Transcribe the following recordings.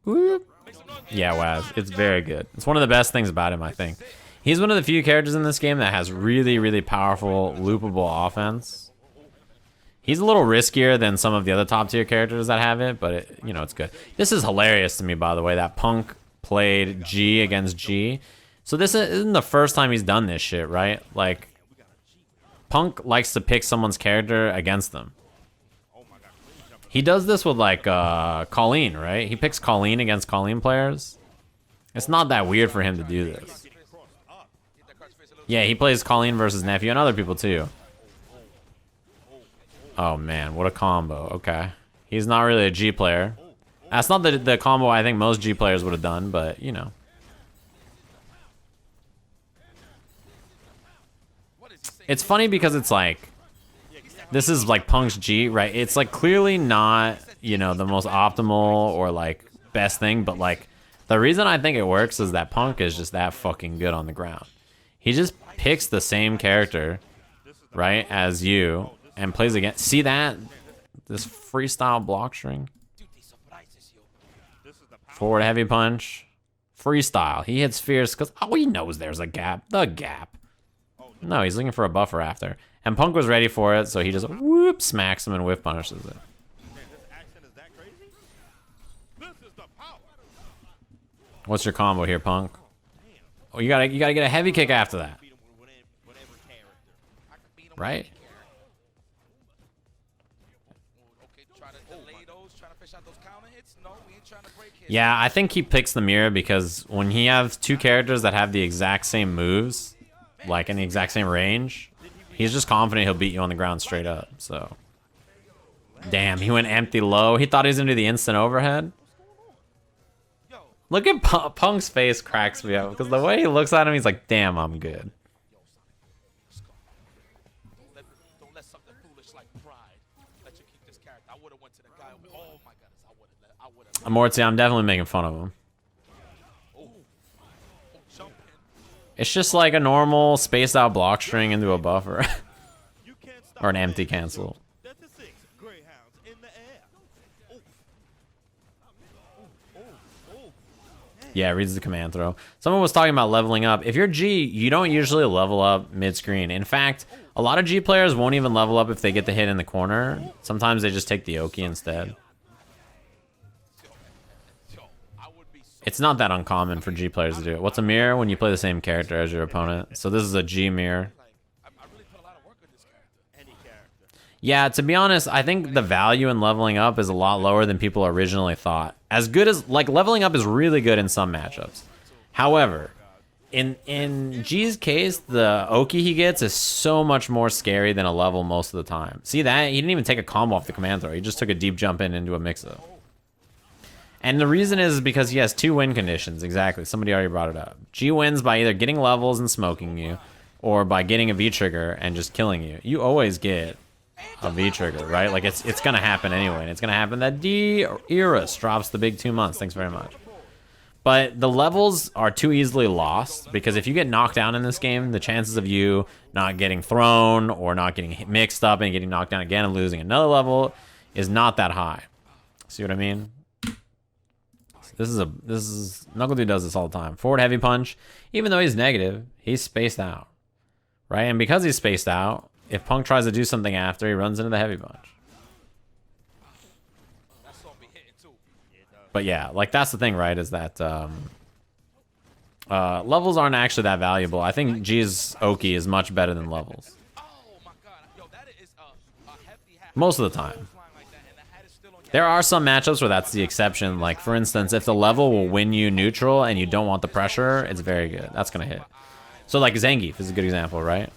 Whoop. Yeah, Waz. It's very good. It's one of the best things about him, I think. He's one of the few characters in this game that has really, really powerful, loopable offense. He's a little riskier than some of the other top tier characters that have it, but it, you know, it's good. This is hilarious to me, by the way, that Punk played G against G. So this isn't the first time he's done this shit, right? Like, Punk likes to pick someone's character against them. He does this with, like, Colleen, right? He picks Colleen against Colleen players. It's not that weird for him to do this. Yeah, he plays Colleen versus Nephew and other people, too. Oh, man, what a combo. Okay. He's not really a G player. That's not the combo I think most G players would have done, but, you know. It's funny because it's like, this is like Punk's G, right? It's like clearly not, you know, the most optimal or like best thing, but like the reason I think it works is that Punk is just that fucking good on the ground. He just picks the same character, right, as you and plays against. See that? This freestyle block string. Forward heavy punch. Freestyle. He hits fierce because, oh, he knows there's a gap. The gap. No, he's looking for a buffer after. And Punk was ready for it, so he just whoop smacks him and whiff punishes it. What's your combo here, Punk? Oh, you gotta get a heavy kick after that. Right? Yeah, I think he picks the mirror because when he has two characters that have the exact same moves, like in the exact same range, he's just confident he'll beat you on the ground straight up, so. Damn, he went empty low. He thought he was gonna do the instant overhead. Look at Punk's face cracks me up because the way he looks at him, he's like, damn, I'm good. Amorti, I'm definitely making fun of him. It's just like a normal spaced out block string into a buffer. Or an empty cancel. Yeah, reads the command throw. Someone was talking about leveling up. If you're G, you don't usually level up mid-screen. In fact, a lot of G players won't even level up if they get the hit in the corner. Sometimes they just take the Oki instead. It's not that uncommon for G players to do it. What's a mirror? When you play the same character as your opponent. So this is a G mirror. Yeah, to be honest, I think the value in leveling up is a lot lower than people originally thought. As good as, like, leveling up is really good in some matchups. However, in G's case, the Oki he gets is so much more scary than a level most of the time. See that? He didn't even take a combo off the command throw. He just took a deep jump in into a mix-up. And the reason is because he has two win conditions. Exactly. Somebody already brought it up. G wins by either getting levels and smoking you, or by getting a V-trigger and just killing you. You always get a V-trigger, right? Like, it's going to happen anyway. And it's going to happen that D-Eris drops the big 2 months. Thanks very much. But the levels are too easily lost, because if you get knocked down in this game, the chances of you not getting thrown or not getting mixed up and getting knocked down again and losing another level is not that high. See what I mean? This is NuckleDu does this all the time. Forward heavy punch, even though he's negative, he's spaced out, right? And because he's spaced out, if Punk tries to do something after, he runs into the heavy punch. But yeah, like that's the thing, right? Is that levels aren't actually that valuable. I think G's Oki is much better than levels. Most of the time. There are some matchups where that's the exception. Like, for instance, if the level will win you neutral and you don't want the pressure, it's very good. That's going to hit. So, like, Zangief is a good example, right?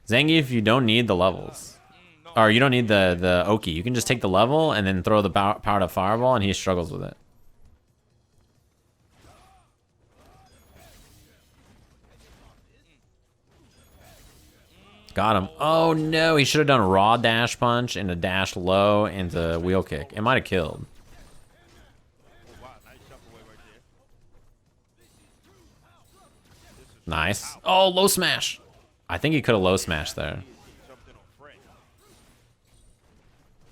Zangief, you don't need the levels. Or you don't need the Oki. You can just take the level and then throw the powered up fireball, and he struggles with it. Got him. Oh no, he should have done raw dash punch and a dash low into wheel kick. It might have killed. Nice. Oh, low smash. I think he could have low smashed there.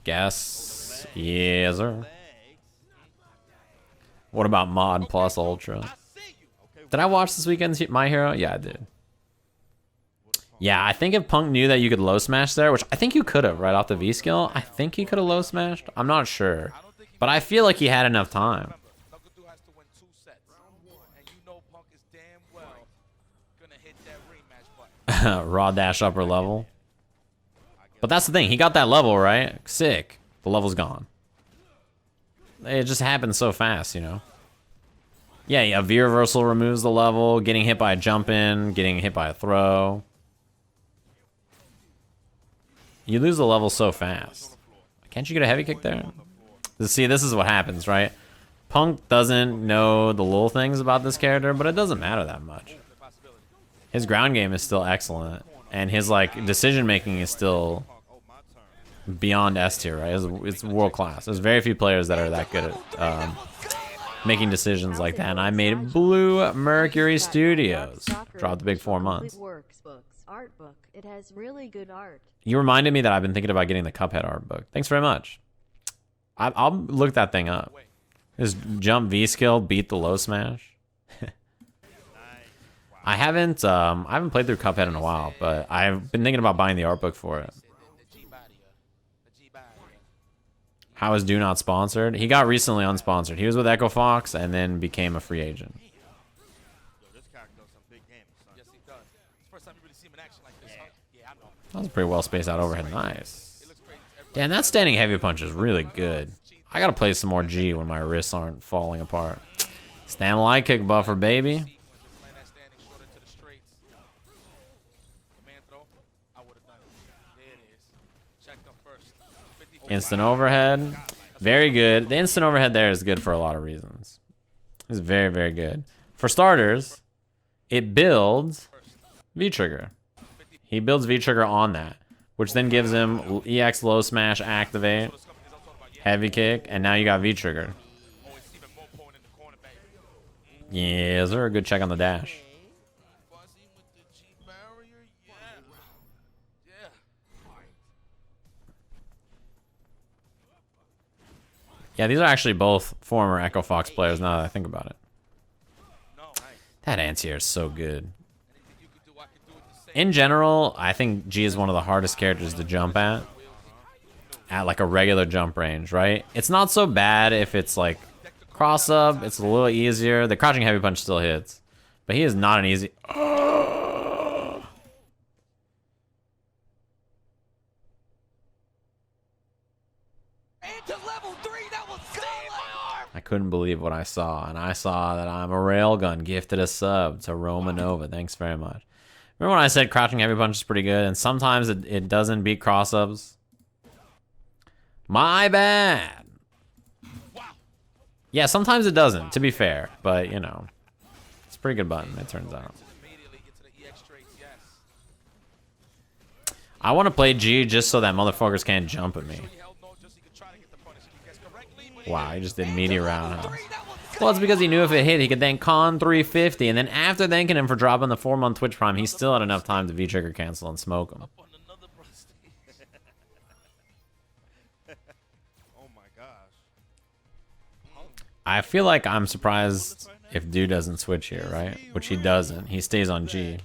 Guess. Yes, sir. What about Mod plus Ultra? Did I watch this weekend's My Hero? Yeah, I did. Yeah, I think if Punk knew that you could low smash there, which I think you could have right off the V skill, I think he could have low smashed. I'm not sure. But I feel like he had enough time. Raw dash upper level. But that's the thing. He got that level, right? Sick. The level's gone. It just happens so fast, you know? Yeah, V reversal removes the level. Getting hit by a jump in. Getting hit by a throw. You lose the level so fast. Can't you get a heavy kick there? See, this is what happens, right? Punk doesn't know the little things about this character, but it doesn't matter that much. His ground game is still excellent, and his like decision making is still beyond S tier, right? It's world class. There's very few players that are that good at making decisions like that. And I made Blue Mercury Studios. Dropped the big 4 months. Art book. It has really good art. You reminded me that I've been thinking about getting the Cuphead art book. Thanks very much. I'll look that thing up. His jump V skill beat the low smash. I haven't played through Cuphead in a while, but I've been thinking about buying the art book for it. How is Do Not sponsored? He got recently unsponsored. He was with Echo Fox and then became a free agent. That was a pretty well spaced out overhead. Nice. Damn, that standing heavy punch is really good. I gotta play some more G when my wrists aren't falling apart. Stand light kick buffer, baby. Instant overhead. Very good. The instant overhead there is good for a lot of reasons. It's very, very good. For starters, it builds V-trigger. He builds V-trigger on that, which then gives him EX low smash activate, heavy kick, and now you got V-trigger. Yeah, is there a good check on the dash? Yeah, these are actually both former Echo Fox players now that I think about it. That anti-air is so good. In general, I think G is one of the hardest characters to jump at like a regular jump range, right? It's not so bad if it's like cross up, it's a little easier. The crouching heavy punch still hits, but he is not an easy... I couldn't believe what I saw, and I saw that I'm a railgun gifted a sub to Romanova. Thanks very much. Remember when I said crouching heavy punch is pretty good, and sometimes it doesn't beat cross-ups? My bad. Yeah, sometimes it doesn't, to be fair, but, you know, it's a pretty good button, it turns out. I want to play G just so that motherfuckers can't jump at me. Wow, he just did meteor roundhouse. Well, it's because he knew if it hit, he could thank Con 350, and then after thanking him for dropping the 4-month Twitch Prime, he still had enough time to V-trigger cancel and smoke him. I feel like I'm surprised if Dude doesn't switch here, right? Which he doesn't. He stays on G.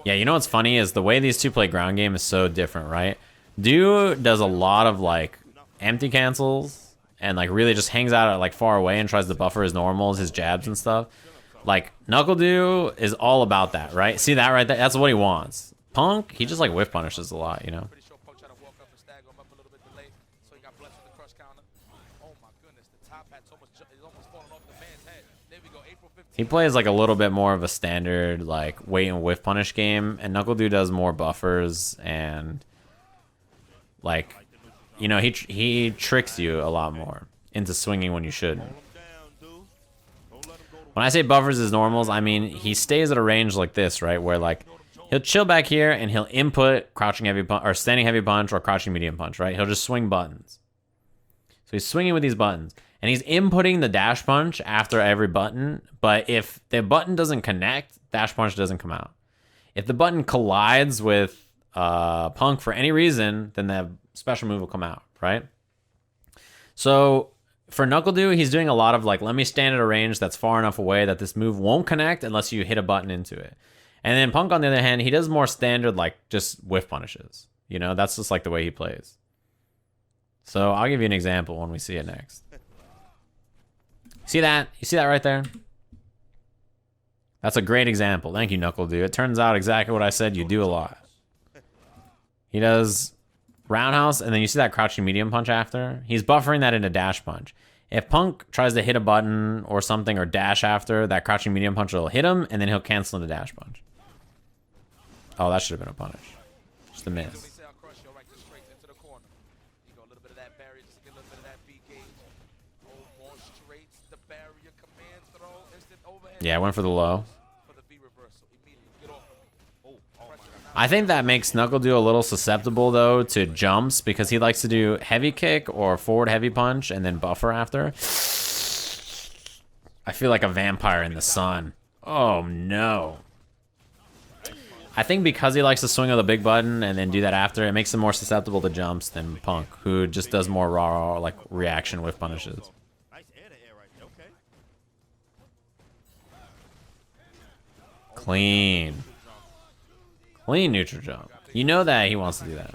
Yeah, you know what's funny is the way these two play ground game is so different, right? Dude does a lot of like empty cancels and like really just hangs out at like far away and tries to buffer his normals, his jabs and stuff. Like NuckleDu is all about that, right? See that right there? That's what he wants. Punk, he just like whiff punishes a lot, you know? He plays like a little bit more of a standard like wait and whiff punish game, and NuckleDu does more buffers and like, you know, he tricks you a lot more into swinging when you shouldn't. When I say buffers his normals, I mean he stays at a range like this, right, where like he'll chill back here and he'll input crouching heavy punch or standing heavy punch or crouching medium punch, right? He'll just swing buttons. So he's swinging with these buttons. And he's inputting the dash punch after every button, but if the button doesn't connect, dash punch doesn't come out. If the button collides with Punk for any reason, then the special move will come out, right? So for NuckleDu, he's doing a lot of like, let me stand at a range that's far enough away that this move won't connect unless you hit a button into it. And then Punk, on the other hand, he does more standard, like just whiff punishes. You know, that's just like the way he plays. So I'll give you an example when we see it next. See that? You see that right there? That's a great example. Thank you, NuckleDu. It turns out exactly what I said you do a lot. He does roundhouse, and then you see that crouching medium punch after? He's buffering that into dash punch. If Punk tries to hit a button or something or dash after, that crouching medium punch will hit him, and then he'll cancel into dash punch. Oh, that should have been a punish. Just a miss. Yeah, I went for the low. I think that makes NuckleDu a little susceptible, though, to jumps because he likes to do heavy kick or forward heavy punch and then buffer after. I feel like a vampire in the sun. Oh, no. I think because he likes to swing on the big button and then do that after, it makes him more susceptible to jumps than Punk, who just does more raw, like, reaction with punishes. Clean. Clean neutral jump. You know that he wants to do that.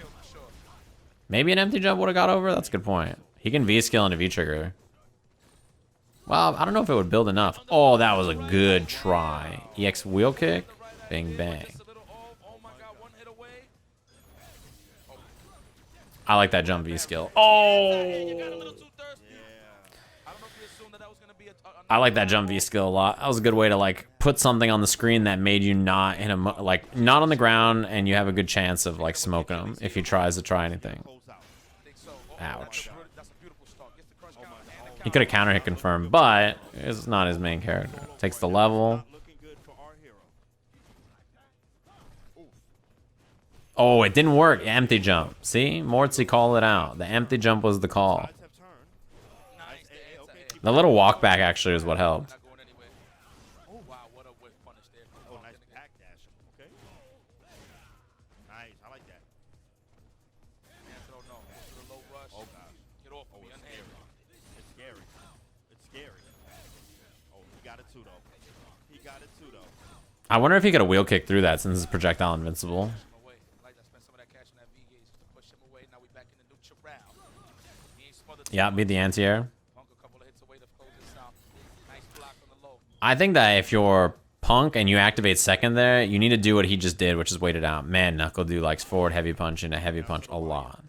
Maybe an empty jump would have got over? That's a good point. He can V-skill into V-trigger. Well, I don't know if it would build enough. Oh, that was a good try. EX wheel kick. Bang, bang. I like that jump V-skill. Oh! I like that jump V skill a lot. That was a good way to like put something on the screen that made you not hit him, like not on the ground, and you have a good chance of like smoking him if he tries to try anything. Ouch. He could have counter hit confirmed, but it's not his main character. Takes the level. Oh, it didn't work. Empty jump. See? Mortsy called it out. The empty jump was the call. The little walk back actually is what helped. I wonder if he could have wheel kicked through that since his projectile invincible. Yeah, beat the anti-air. I think that if you're Punk and you activate second there, you need to do what he just did, which is wait it out. Man, NuckleDu likes forward heavy punch and a heavy punch a lot.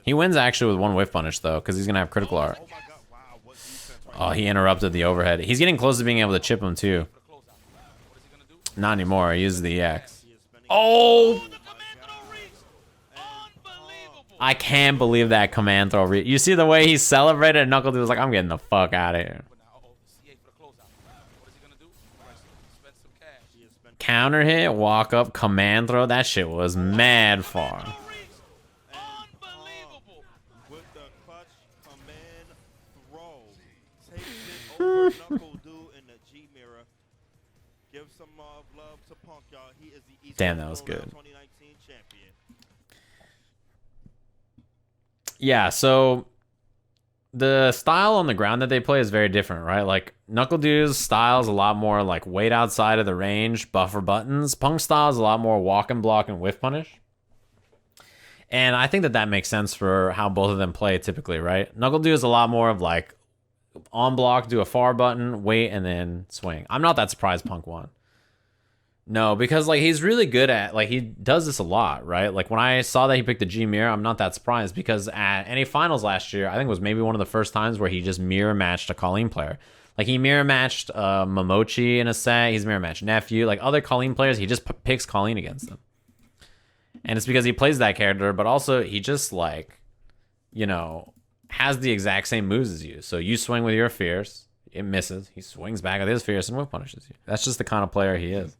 He wins actually with one whiff punish though, because he's gonna have critical art. Oh, he interrupted the overhead. He's getting close to being able to chip him too. Not anymore. He uses the EX. Oh! I can't believe that command throw. You see the way he celebrated, and NuckleDu was like, I'm getting the fuck out of here. Counter hit, walk up, command throw. That shit was mad far. Damn, that was good. Yeah, so the style on the ground that they play is very different, right? Like NuckleDu's style is a lot more like wait outside of the range, buffer buttons. Punk's style is a lot more walk and block and whiff punish. And I think that that makes sense for how both of them play typically, right? NuckleDu is a lot more of like on block, do a far button, wait, and then swing. I'm not that surprised Punk won. No, because like he's really good at, like he does this a lot, right? Like when I saw that he picked the G mirror, I'm not that surprised because at NA finals last year, I think it was maybe one of the first times where he just mirror matched a Colleen player. Like he mirror matched Momochi in a set, he's mirror matched Nephew, like other Colleen players, he just picks Colleen against them. And it's because he plays that character, but also he just like, you know, has the exact same moves as you. So you swing with your fierce, it misses. He swings back with his fierce and whip punishes you. That's just the kind of player he is.